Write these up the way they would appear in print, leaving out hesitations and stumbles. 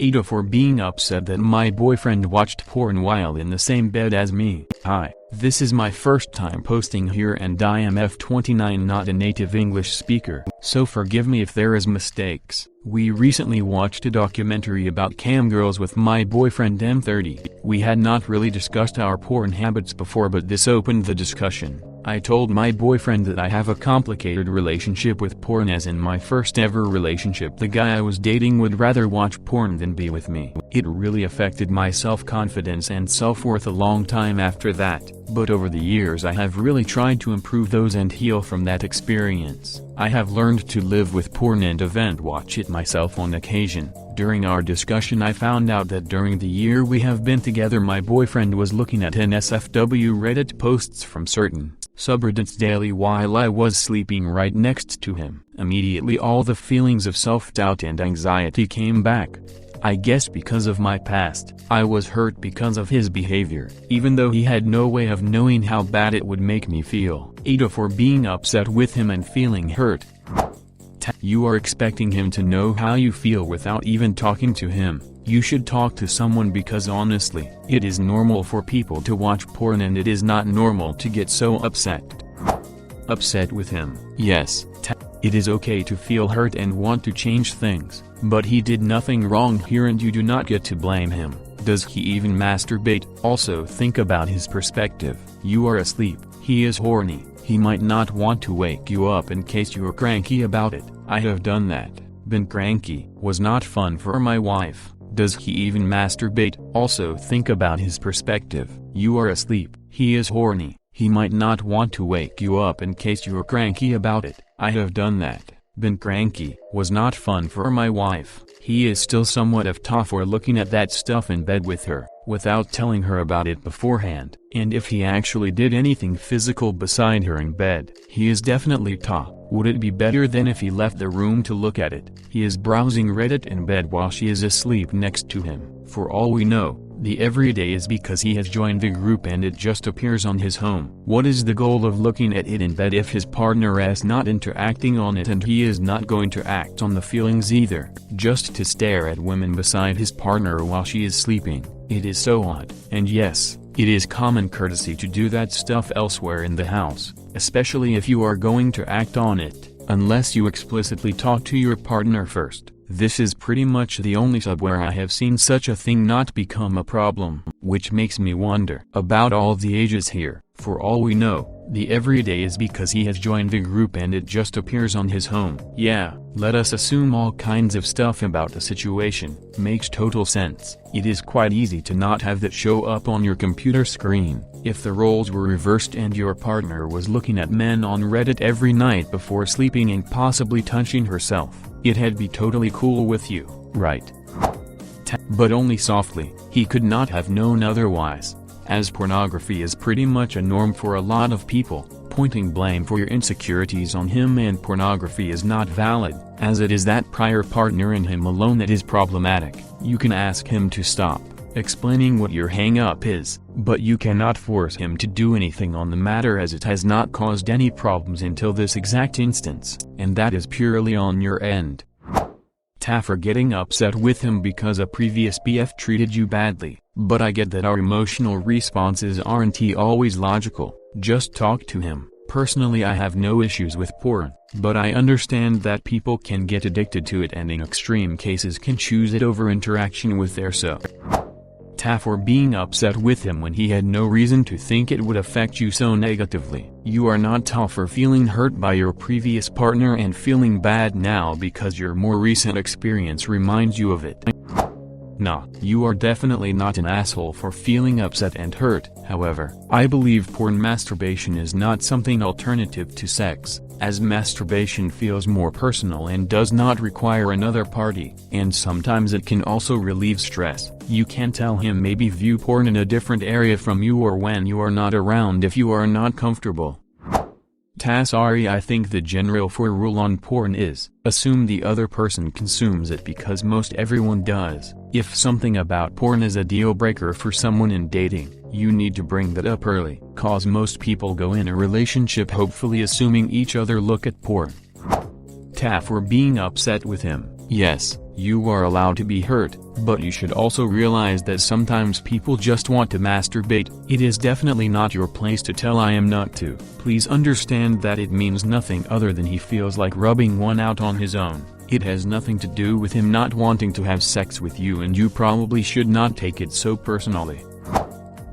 AITA for being upset that my boyfriend watched porn while in the same bed as me. Hi, this is my first time posting here and I am F29, not a native English speaker, so forgive me if there is mistakes. We recently watched a documentary about cam girls with my boyfriend M30. We had not really discussed our porn habits before, but this opened the discussion. I told my boyfriend that I have a complicated relationship with porn, as in my first ever relationship the guy I was dating would rather watch porn than be with me. It really affected my self-confidence and self-worth a long time after that, but over the years I have really tried to improve those and heal from that experience. I have learned to live with porn and event watch it myself on occasion. During our discussion I found out that during the year we have been together my boyfriend was looking at NSFW Reddit posts from certain subreddits daily while I was sleeping right next to him. Immediately all the feelings of self-doubt and anxiety came back. I guess because of my past, I was hurt because of his behavior, even though he had no way of knowing how bad it would make me feel. AITA for being upset with him and feeling hurt. You are expecting him to know how you feel without even talking to him. You should talk to someone because honestly, it is normal for people to watch porn and it is not normal to get so upset. Upset with him. Yes, it is okay to feel hurt and want to change things, but he did nothing wrong here and you do not get to blame him. Does he even masturbate? Also think about his perspective. You are asleep, he is horny, he might not want to wake you up in case you are cranky about it. I have done that, been cranky, was not fun for my wife. Does he even masturbate? Also think about his perspective. You are asleep, he is horny, he might not want to wake you up in case you are cranky about it. I have done that, been cranky, was not fun for my wife. He is still somewhat of tough for looking at that stuff in bed with her, without telling her about it beforehand. And if he actually did anything physical beside her in bed, he is definitely tough. Would it be better than if he left the room to look at it? He is browsing Reddit in bed while she is asleep next to him. For all we know, the everyday is because he has joined the group and it just appears on his home. What is the goal of looking at it in bed if his partner is not interacting on it and he is not going to act on the feelings either? Just to stare at women beside his partner while she is sleeping. It is so odd. And yes, it is common courtesy to do that stuff elsewhere in the house, especially if you are going to act on it, unless you explicitly talk to your partner first. This is pretty much the only sub where I have seen such a thing not become a problem, which makes me wonder about all the ages here. For all we know, the everyday is because he has joined the group and it just appears on his home. Yeah, let us assume all kinds of stuff about the situation. Makes total sense. It is quite easy to not have that show up on your computer screen. If the roles were reversed and your partner was looking at men on Reddit every night before sleeping and possibly touching herself, it'd be totally cool with you, right? But only softly. He could not have known otherwise, as pornography is pretty much a norm for a lot of people. Pointing blame for your insecurities on him and pornography is not valid, as it is that prior partner and him alone that is problematic. You can ask him to stop explaining what your hang-up is, but you cannot force him to do anything on the matter as it has not caused any problems until this exact instance, and that is purely on your end. For getting upset with him because a previous BF treated you badly, but I get that our emotional responses aren't always logical. Just talk to him. Personally I have no issues with porn, but I understand that people can get addicted to it and in extreme cases can choose it over interaction with their for being upset with him when he had no reason to think it would affect you so negatively. You are not tough for feeling hurt by your previous partner and feeling bad now because your more recent experience reminds you of it. Nah, you are definitely not an asshole for feeling upset and hurt. However, I believe porn masturbation is not something alternative to sex, as masturbation feels more personal and does not require another party, and sometimes it can also relieve stress. You can tell him maybe view porn in a different area from you or when you are not around if you are not comfortable. Sorry, I think the general rule on porn is, assume the other person consumes it because most everyone does. If something about porn is a deal breaker for someone in dating, you need to bring that up early, cause most people go in a relationship hopefully assuming each other look at porn. For being upset with him. Yes, You are allowed to be hurt, but you should also realize that sometimes people just want to masturbate. It is definitely not your place to tell I am not to. Please understand that it means nothing other than he feels like rubbing one out on his own. It has nothing to do with him not wanting to have sex with you, and you probably should not take it so personally.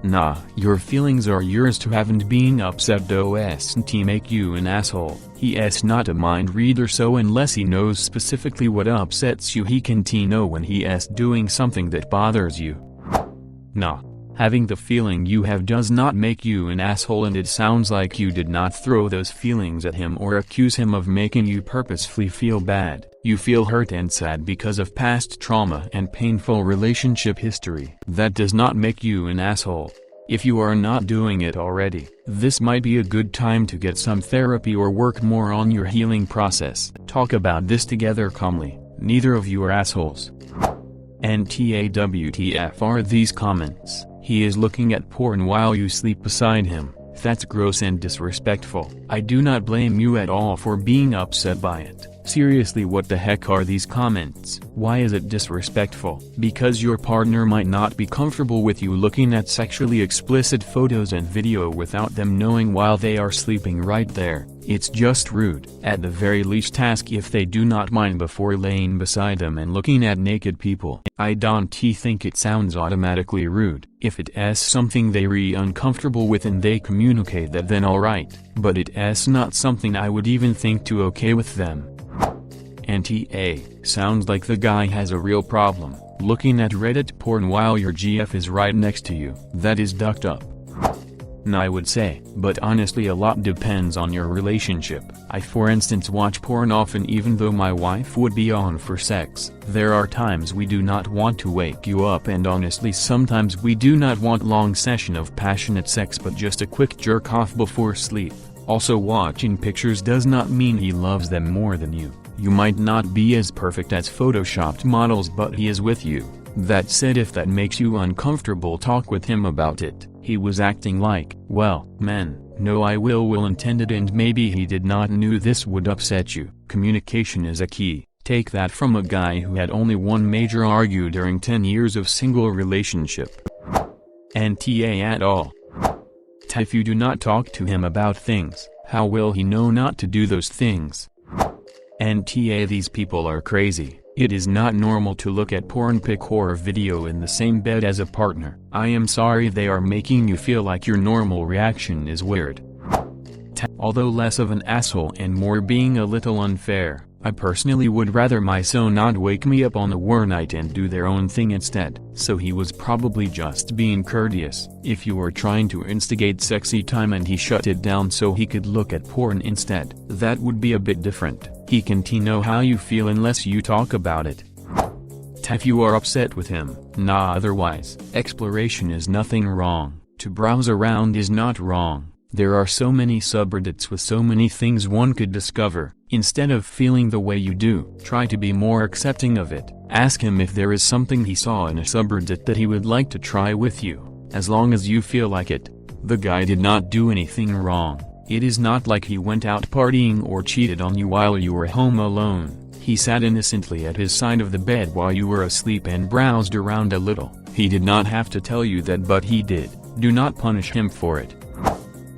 Nah, your feelings are yours to have, and being upset doesn't make you an asshole. He's not a mind reader, so unless he knows specifically what upsets you, he can't know when he's doing something that bothers you. Nah. Having the feeling you have does not make you an asshole, and it sounds like you did not throw those feelings at him or accuse him of making you purposefully feel bad. You feel hurt and sad because of past trauma and painful relationship history. That does not make you an asshole. If you are not doing it already, this might be a good time to get some therapy or work more on your healing process. Talk about this together calmly. Neither of you are assholes. NTA WTF are these comments? He is looking at porn while you sleep beside him. That's gross and disrespectful. I do not blame you at all for being upset by it. Seriously, what the heck are these comments? Why is it disrespectful? Because your partner might not be comfortable with you looking at sexually explicit photos and video without them knowing while they are sleeping right there. It's just rude. At the very least, ask if they do not mind before laying beside them and looking at naked people. I don't think it sounds automatically rude. If it is something they're uncomfortable with and they communicate that, then alright, but it is not something I would even think to okay with them. NTA, sounds like the guy has a real problem, looking at Reddit porn while your GF is right next to you. That is ducked up. I would say, but honestly a lot depends on your relationship. I for instance watch porn often even though my wife would be on for sex. There are times we do not want to wake you up, and honestly sometimes we do not want long session of passionate sex but just a quick jerk off before sleep. Also, watching pictures does not mean he loves them more than you. You might not be as perfect as photoshopped models, but he is with you. That said, if that makes you uncomfortable, talk with him about it. He was acting like, well, man, no, I will intended, and maybe he did not knew this would upset you. Communication is a key. Take that from a guy who had only one major argue during 10 years of single relationship. NTA at all. If you do not talk to him about things, how will he know not to do those things? NTA, these people are crazy. It is not normal to look at porn pic or video in the same bed as a partner. I am sorry they are making you feel like your normal reaction is weird. Although less of an asshole and more being a little unfair, I personally would rather my son not wake me up on a war night and do their own thing instead. So he was probably just being courteous. If you were trying to instigate sexy time and he shut it down so he could look at porn instead, that would be a bit different. He can't know how you feel unless you talk about it. If you are upset with him, nah, otherwise, exploration is nothing wrong. To browse around is not wrong. There are so many subreddits with so many things one could discover. Instead of feeling the way you do, try to be more accepting of it. Ask him if there is something he saw in a subreddit that he would like to try with you, as long as you feel like it. The guy did not do anything wrong. It is not like he went out partying or cheated on you while you were home alone. He sat innocently at his side of the bed while you were asleep and browsed around a little. He did not have to tell you that, but he did. Do not punish him for it.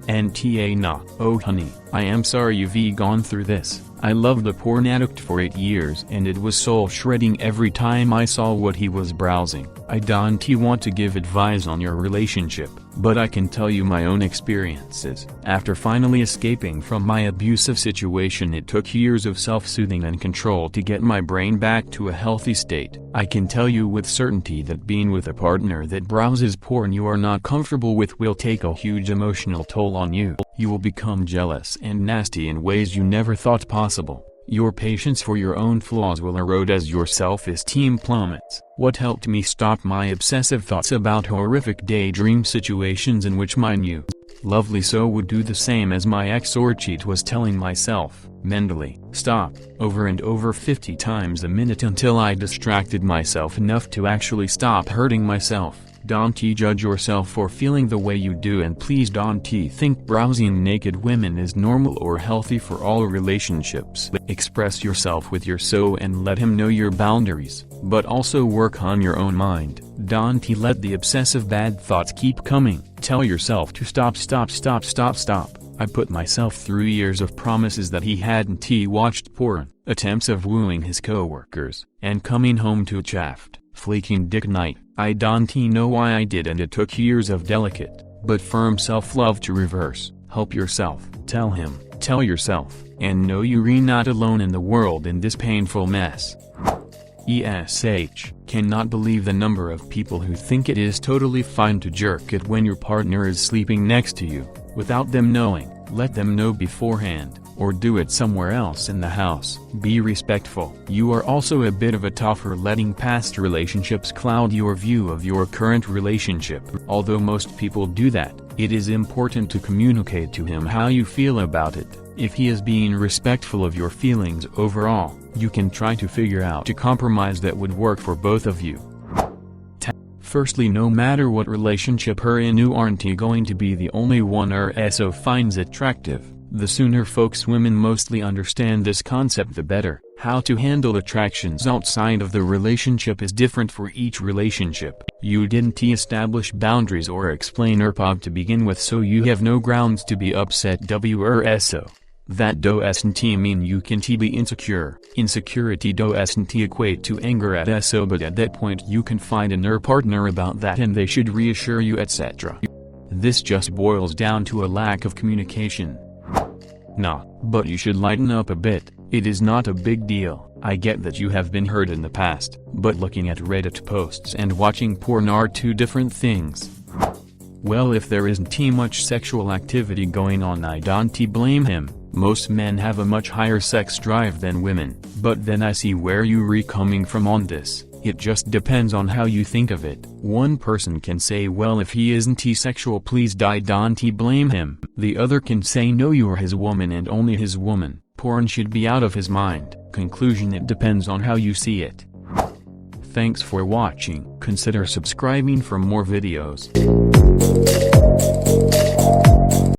NTA Nah. Oh honey, I am sorry you've gone through this. I loved a porn addict for 8 years and it was soul shredding every time I saw what he was browsing. I don't want to give advice on your relationship, but I can tell you my own experiences. After finally escaping from my abusive situation, it took years of self-soothing and control to get my brain back to a healthy state. I can tell you with certainty that being with a partner that browses porn you are not comfortable with will take a huge emotional toll on you. You will become jealous and nasty in ways you never thought possible. Your patience for your own flaws will erode as your self-esteem plummets. What helped me stop my obsessive thoughts about horrific daydream situations in which my new, lovely so would do the same as my ex or cheat was telling myself, mentally, stop, over and over 50 times a minute until I distracted myself enough to actually stop hurting myself. Don't judge yourself for feeling the way you do, and please don't think browsing naked women is normal or healthy for all relationships. Express yourself with your so and let him know your boundaries, but also work on your own mind. Don't let the obsessive bad thoughts keep coming. Tell yourself to stop. I put myself through years of promises that he hadn't watched porn, attempts of wooing his coworkers, and coming home to chaffed, flaking dick night. I don't know why I did, and it took years of delicate, but firm self-love to reverse. Help yourself. Tell him, tell yourself, and know you're not alone in the world in this painful mess. ESH cannot believe the number of people who think it is totally fine to jerk it when your partner is sleeping next to you, without them knowing. Let them know beforehand, or do it somewhere else in the house. Be respectful. You are also a bit of a tougher letting past relationships cloud your view of your current relationship. Although most people do that, it is important to communicate to him how you feel about it. If he is being respectful of your feelings overall, you can try to figure out a compromise that would work for both of you. Firstly, no matter what relationship you're in, you aren't going to be the only one so finds attractive. The sooner women mostly understand this concept, the better. How to handle attractions outside of the relationship is different for each relationship. You didn't establish boundaries or explain ERPOB to begin with, so you have no grounds to be upset. So that doesn't mean you can be insecure. Insecurity doesn't equate to anger so, but at that point you can find a partner about that and they should reassure you, etc. This just boils down to a lack of communication. Nah, but you should lighten up a bit. It is not a big deal. I get that you have been hurt in the past, but looking at Reddit posts and watching porn are two different things. Well, if there isn't much sexual activity going on, I don't blame him. Most men have a much higher sex drive than women, but then I see where you're coming from on this. It just depends on how you think of it. One person can say, well, if he isn't sexual, please don't blame him. The other can say, no, you're his woman and only his woman. Porn should be out of his mind. Conclusion: it depends on how you see it. Thanks for watching. Consider subscribing for more videos.